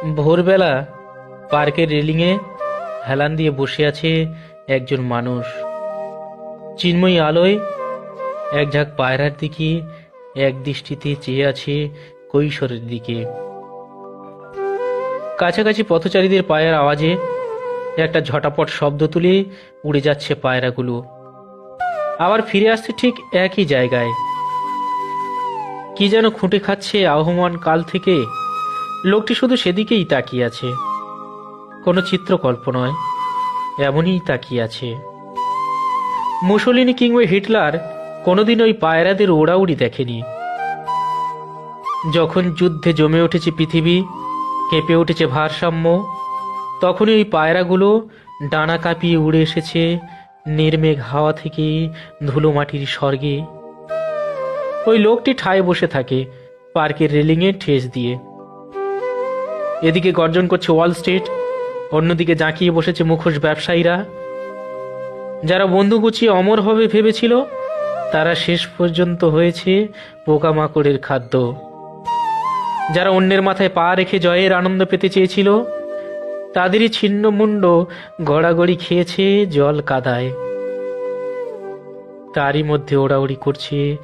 ভোরবেলা পার্কের রেলিংয়ে হেলান দিয়ে বসে আছে একজন মানুষ। চিন্ময়ী আলোয় এক ঝাঁক পায়রার দিকে এক দৃষ্টিতে চেয়ে আছে কৈশোরের দিকে। কাছাকাছি পথচারীদের পায়ের আওয়াজে একটা ঝটাপট শব্দ তুলে উড়ে যাচ্ছে পায়রাগুলো, আবার ফিরে আসছে ঠিক একই জায়গায়। কি যেন খুঁটে খাচ্ছে আহ্বান কাল থেকে। লোকটি শুধু সেদিকেই তাকিয়ে আছে, কোনো চিত্রকল্প নয়, এমনই তাকিয়ে আছে। মুসলিনি কিংবা হিটলার কোনোদিন ওই পায়রাদের ওড়াউড়ি দেখেনি। যখন যুদ্ধে জমে উঠেছে পৃথিবী, কেঁপে উঠেছে ভারসাম্য, তখনই ওই পায়রাগুলো ডানা কাঁপিয়ে উড়ে এসেছে নির্মেঘ হাওয়া থেকে ধুলো মাটির স্বর্গে। ওই লোকটি ঠায় বসে থাকে পার্কের রেলিংয়ে ঠেস দিয়ে। এদিকে গর্জন করছে ওয়াল স্ট্রিট, অন্যদিকে জাঁকিয়ে বসেছে মুখোশ ব্যবসায়ীরা। যারা বন্দুক গুছিয়ে অমর হবে ভেবেছিল, তারা শেষ পর্যন্ত হয়েছে পোকামাকড়ের খাদ্য। যারা অন্যের মাথায় পা রেখে জয়ের আনন্দ পেতে চেয়েছিল, তাদেরই ছিন্নমুণ্ড গড়াগড়ি খেয়েছে জল কাদায়। তারই মধ্যে ওড়াউড়ি করছে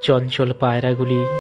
চঞ্চল পায়রাগুলি।